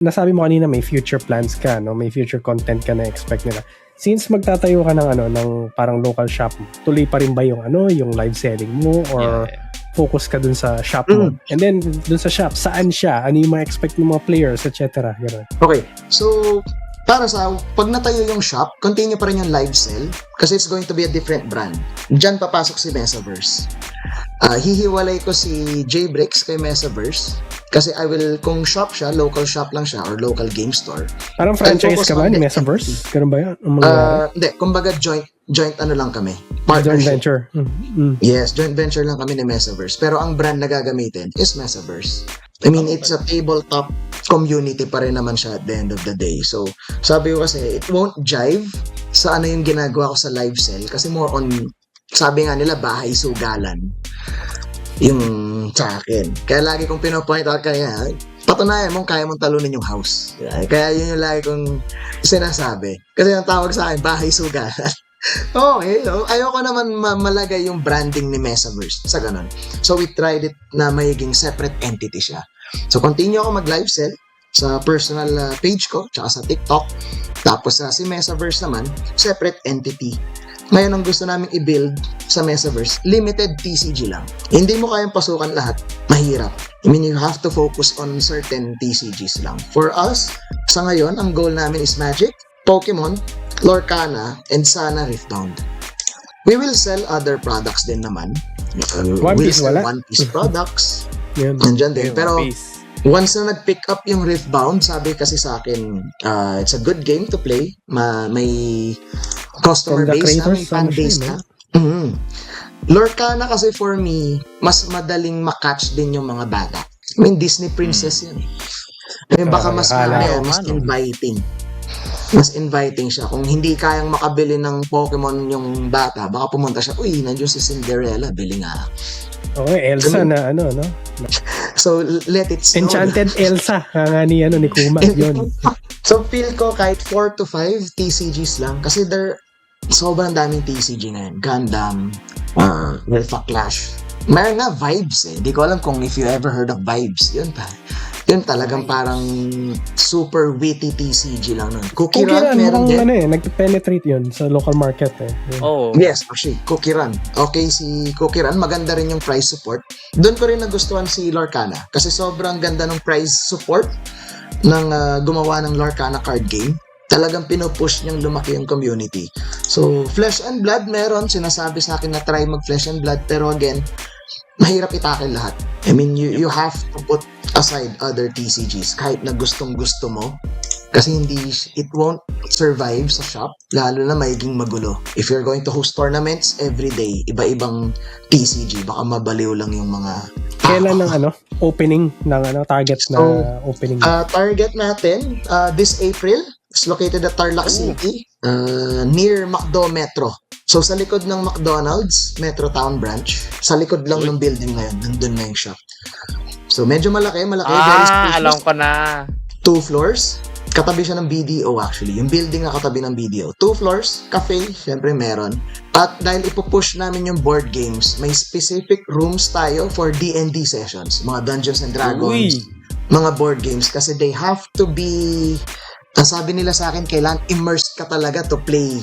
nasabi mo kanina may future plans ka, no? May future content ka na expect nila. Since magtatayo ka ng parang local shop, tuloy pa rin ba yung yung live selling mo or focus ka dun sa shop mo? And then dun sa shop, saan siya? Ano yung ma-expect ng mga players, etc. Ganun. Okay. So, para sa pag natayo yung shop, continue pa rin yung live sell kasi it's going to be a different brand. Diyan papasok si Messaverse. Hihiwalay ko si J-Bricks kay Messaverse kasi kung shop siya, local shop lang siya or local game store. Parang franchise ka ba ni Messaverse? Ganun ba yan? Hindi, kumbaga joint lang kami. Joint venture. Yes, joint venture lang kami ni Messaverse. Pero ang brand na gagamitin is Messaverse. I mean, it's a tabletop community pa rin naman siya at the end of the day. So, sabi ko kasi, it won't jive sa yung ginagawa ko sa live sell kasi more on, sabi nga nila, bahay sugalan yung sa akin. Kaya lagi kong pinopoint out kaya, patunayan mong kaya mong talunin yung house. Kaya yun yung lagi kong sinasabi. Kasi yung tawag sa akin, bahay sugalan. Okay, so ayoko naman malagay yung branding ni Messaverse sa ganun. So we tried it na magiging separate entity siya. So continue ako mag-live sell sa personal page ko, tsaka sa TikTok. Tapos si Messaverse naman, separate entity. Ngayon ang gusto namin i-build sa Messaverse, limited TCG lang. Hindi mo kayang pasukan lahat, mahirap. I mean, you have to focus on certain TCGs lang. For us, sa ngayon, ang goal namin is Magic, Pokemon, Lorcana, and sana Riftbound. We will sell other products din naman. One Piece wala? One Piece products. Yun. Nandyan din. Pero once na nag-pick up yung Riftbound, sabi kasi sa akin, it's a good game to play. May customer base na, may fan base na. Lorcana kasi for me, mas madaling makatch din yung mga bata. I mean, Disney princess yan. I mean, baka mas inviting. Mas inviting siya. Kung hindi kayang makabili ng Pokemon yung bata, baka pumunta siya, uy, nandiyon si Cinderella, bili nga. Okay, Elsa na no? So, let it snow. Enchanted Elsa, nga ni Kuma, yun. So, feel ko kahit 4 to 5 TCGs lang. Kasi sobrang daming TCG ngayon. Gundam, Alpha Clash. Mayroon nga Vibes eh. Di ko alam kung if you ever heard of Vibes. Yun talagang parang super witty TCG lang nun. Cookie Run, meron din. nag-penetrate yun sa local market eh. Oh. Yes, actually, Cookie Run. Okay, si Cookie Run, maganda rin yung price support. Doon ko rin nagustuhan si Lorcana kasi sobrang ganda ng price support ng gumawa ng Lorcana card game. Talagang pinupush niyang lumaki yung community. So, Flesh and Blood meron. Sinasabi sa akin na try mag-Flesh and Blood. Pero again, mahirap itakil lahat. I mean, you have to put aside other TCGs kahit na gustong-gusto mo. Kasi it won't survive sa shop. Lalo na magiging magulo. If you're going to host tournaments every day, iba-ibang TCG, baka mabaliw lang yung mga Kailan ng opening ng target na opening? Target natin this April. It's located at Tarlac City, near McDo Metro. So, sa likod ng McDonald's, Metro Town Branch, sa likod lang ng building na yun, nandun na yung shop. So, medyo malaki, very spacious. Alam ko na. 2 floors. Katabi siya ng BDO actually. Yung building na katabi ng BDO. 2 floors, cafe, syempre meron. At dahil ipupush namin yung board games, may specific rooms tayo for D&D sessions. Mga Dungeons and Dragons, mga board games. Kasi they have to be... sabi nila sa akin, kailangan immersed ka talaga to play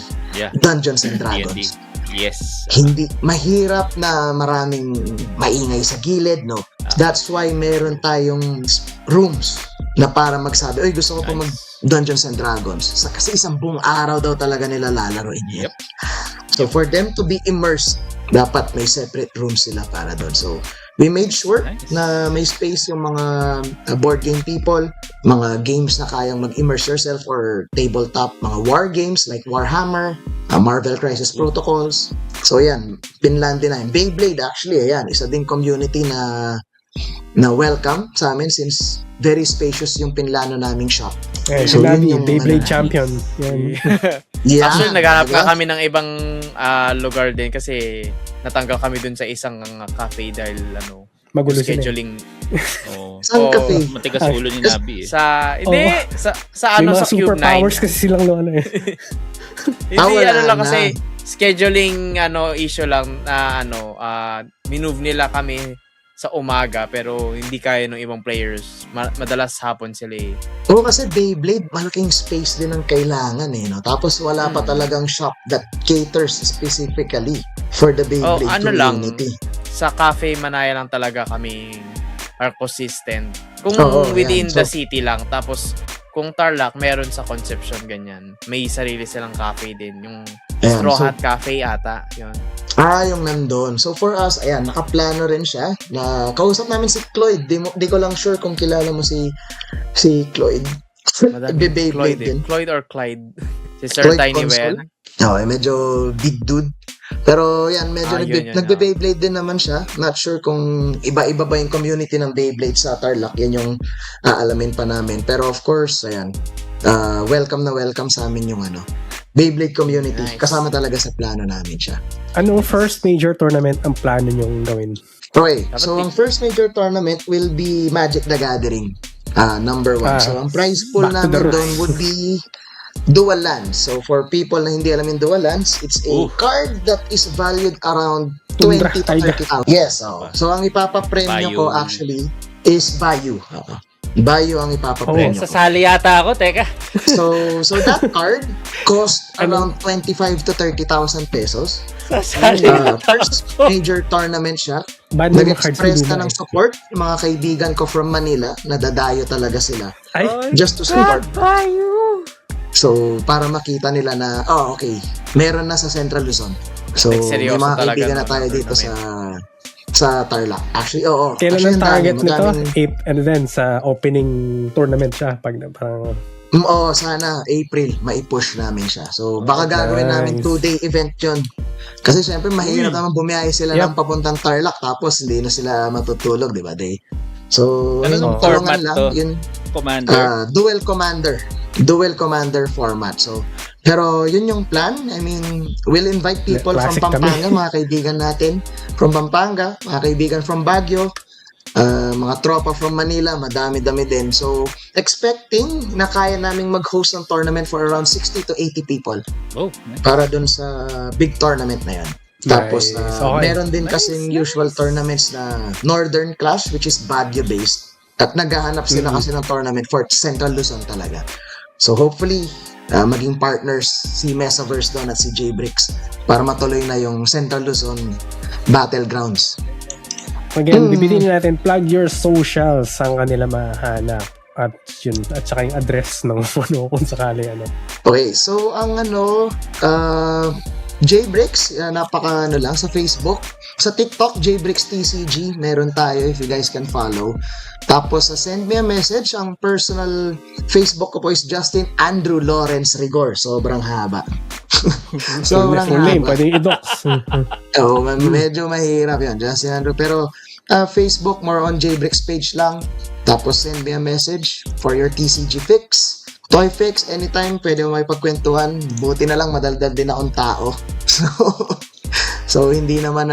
Dungeons and Dragons. Yes. Hindi, mahirap na maraming maingay sa gilid, no? That's why meron tayong rooms na para magsabi, oy, gusto ko pa mag Dungeons and Dragons. Kasi isang buong araw daw talaga nila lalaroin yun. So for them to be immersed, dapat may separate rooms sila para doon. So we made sure na may space yung mga board game people, mga games na kayang mag-immerse yourself or tabletop, mga war games like Warhammer, Marvel Crisis Protocols. So yan, Pinlandia na yun. Beyblade actually, ayan, isa ding community na welcome sa amin since very spacious yung pinlano naming shop. So yun yung Beyblade champion. Yan. Yeah, actually, naghanap ka kami ng ibang lugar din kasi natanggal kami dun sa isang cafe dahil magulo scheduling. Saan cafe? Matigas ulo ni Nabi eh. Sa May ano mga sa Cube 9. superpowers kasi silang Hindi lang kasi scheduling issue lang na minove nila kami sa umaga pero hindi kaya ng ibang players. Madalas hapon sila eh. Oo, kasi Beyblade, malaking space din ang kailangan eh, no? Tapos wala pa talagang shop that caters specifically for the Beyblade ano lang, community. Sa Cafe Manaya lang talaga kami consistent. Kung Oo, within yan. the city lang. Tapos, kung Tarlac, meron sa Concepcion ganyan. May sarili silang cafe din. Yung Ayan, Straw so- Hat Cafe ata. Yun. Yung nandun. So for us, ayan, nakaplano rin siya. Na kausap namin si Cloyd. Di ko lang sure kung kilala mo si Cloyd. Madami. Beyblade Cloyd din. Cloyd or Clyde. Si Sir Cloyd Tiny Console? Wen. Okay, medyo big dude. Pero yan, medyo Yun, nagbe-Beyblade din naman siya. Not sure kung iba-iba ba yung community ng Beyblade sa Tarlac. Yan yung aalamin pa namin. Pero of course, ayan, welcome na welcome sa amin yung Beyblade community. Nice. Kasama talaga sa plano namin siya. Anong first major tournament ang plano nyong gawin? Okay, Dapat so ang first major tournament will be Magic the Gathering. Number 1. So ang prize pool back to the namin roots. doon would be Dual Lands. So for people na hindi alam yung Dual Lands, it's a card that is valued around 20 to 30,000. Yes, so ang ipapapremyo ko Bayou. actually is Bayou. Bayou ang ipapapremyo ko. Sasali yata ako, teka. So that card cost around 25 to 30,000 pesos. Sasali First major tournament siya. Bad mo cards Nag-express hindi na mo ng support yung mga kaibigan ko from Manila, nadadayo talaga sila Ay, just to support. So, para makita nila na, okay, meron na sa Central Luzon. So, Like, may seryoso mga talaga kaibigan na ng tayo dito sa Tarlac. Actually, oo. kailan Actually, ang target nito? madaming- 8 and then sa opening tournament siya. Pag parang, sana April, maipush namin siya. So, baka Nice. gagawin namin 2-day event yun. Kasi syempre, mahirap naman bumiyahe sila Yep. ng papuntang Tarlac tapos hindi na sila matutulog, di ba? So, Ano yung yung tulungan format lang, to? yun, Commander. Dual commander format. So, pero yun yung plan. I mean, we'll invite people from Classic kami. Pampanga, mga kaibigan natin from Pampanga, mga kaibigan from Baguio, mga tropa from Manila, madami-dami din. So, expecting na kaya naming mag-host ng tournament for around 60 to 80 people Oh, nice. para dun sa big tournament na yun. Tapos, Nice. Okay. meron din kasing usual tournaments na Northern Clash, which is Baguio-based. At naghahanap sila kasi ng tournament for Central Luzon talaga. So, hopefully, maging partners si Mesaverse doon at si J-Bricks para matuloy na yung Central Luzon Battlegrounds. again, bibiliin natin, plug your socials ang kanila mahanap. At yun, at saka yung address ng kung sakali Okay, so ang J-Bricks, lang sa Facebook. Sa TikTok, J-Bricks TCG, meron tayo if you guys can follow. Tapos, send me a message. Ang personal Facebook ko po is Justin Andrew Lawrence Rigor. Sobrang haba. Sobrang full name, haba. pwedeng i-docs. Medyo mahirap yan, Justin Andrew. Pero, Facebook, more on J-Bricks page lang. Tapos, send me a message for your TCG fix. Toy fix, anytime, pwede mo may pagkwentuhan. Buti na lang, madaldal din akong tao. So hindi naman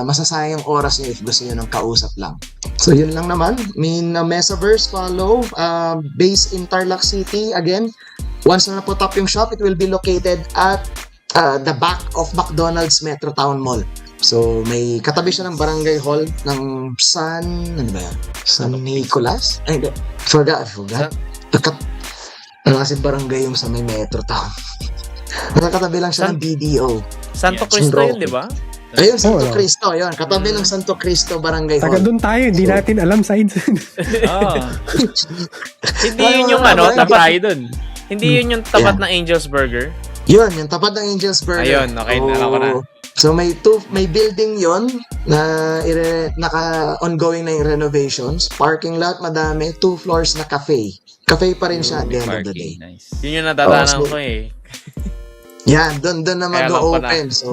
masasayang yung oras niyo if gusto niyo ng kausap lang. So yun lang naman. Mesaverse, follow. Based in Tarlac City. Again, once na po top yung shop, it will be located at the back of McDonald's Metrotown Mall. So, may katabi siya ng barangay hall ng San Nicolas? Ay, hindi. Forgot. Kasi barangay yung sa may Metrotown. Nakakatabi lang siya ng BDO. Santo Yeah. Cristo Rocky. yun, di ba? Ayun, Santo Oh, Cristo. Ayun, katabi ng Santo Cristo barangay Taga hall. doon tayo, hindi natin alam sides. Hindi Ay, yun yung wala, tapat. Tayo dun. Hindi yun yung tapat Yeah. ng Angel's Burger. Yun, yung tapat ng Angel's Burger. Ayun, okay, alam ko na. So may building yon na naka-ongoing na yung renovations. Parking lot, madami. 2 floors na cafe. Cafe pa rin siya at the end of the day. Parking, nice. Yun yung natatanan Oh, so- ko eh. Yan, doon na Kaya alam ko na. mag-open. So,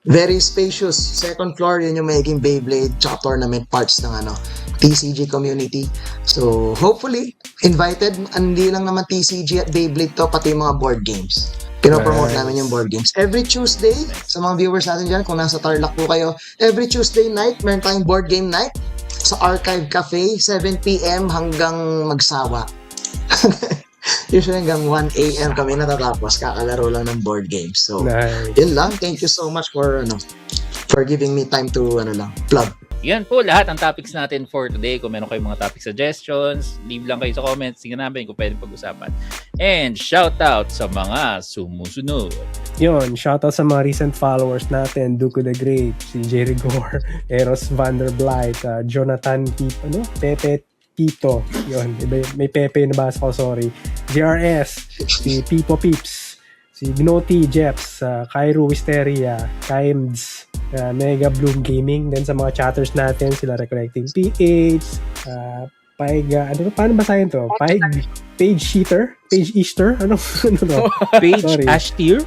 very spacious. Second floor, yun yung magiging Beyblade tsaka tournament parts ng TCG community. So, hopefully, invited. Hindi lang naman TCG at Beyblade to, pati yung mga board games. Pinopromote Nice. namin yung board games. Every Tuesday, sa mga viewers natin dyan, kung nasa Tarlac po kayo, every Tuesday night, meron tayong board game night sa Archive Cafe, 7 p.m. hanggang magsawa. Usually hanggang 1 a.m. kami natatapos, kakalaro lang ng board games. So, Nice. yun lang. Thank you so much for for giving me time to plug. Yan po lahat ang topics natin for today. Kung meron kayong mga topic suggestions, leave lang kayo sa comments. Tingnan namin kung pwedeng pag-usapan. And shout out sa mga sumusunod. Yun, shoutout sa mga recent followers natin, Duco the Great, si Jerry Gore, Eros Vanderblight, Jonathan Pepe Tito, yun, may Pepe na basa ko, sorry, JRS, si Pipo Peeps, si Gnoti Jeps, Cairo Wisteria, Kaims, Mega Bloom Gaming, then sa mga chatters natin, sila Recollecting PH, Paiga, paano basahin to? Page Easter? Ano to? Page Sorry. Ashtier.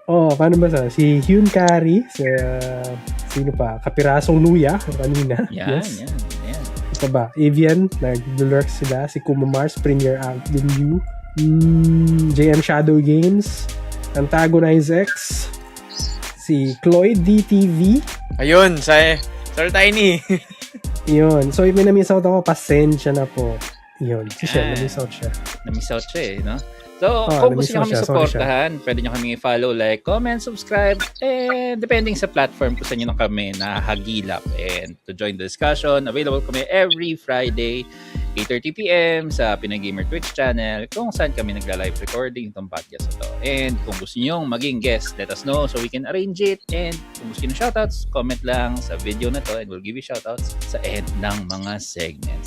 Paano ba sa? Si Hyun Kari, sino pa? Kapirasong Luya, kanina. Yan. Ito ba? Avian, nag-lurk sila. Si Kuma Mars, Premier Avenue. JM Shadow Games, Antagonize X, si Cloyd DTV. Ayun, Sir Tiny. Yun. So, may na-miss out ako. Pasensya na po. Yun. Si Shell, na-miss out siya. Na-miss out siya no? So, kung gusto nyo kami na-miss out siya. Sorry supportahan, pwede nyo kami i-follow, like, comment, subscribe, and depending sa platform kung saan nyo kami nahagilap. And to join the discussion, available kami every Friday, 8:30pm sa Pinoy Gamer Twitch channel, kung saan kami nagla-live recording itong podcast na to. And kung gusto nyo maging guest, let us know so we can arrange it. And kung gusto nyo shoutouts, comment lang sa video na to and we'll give you shoutouts sa end ng mga segments.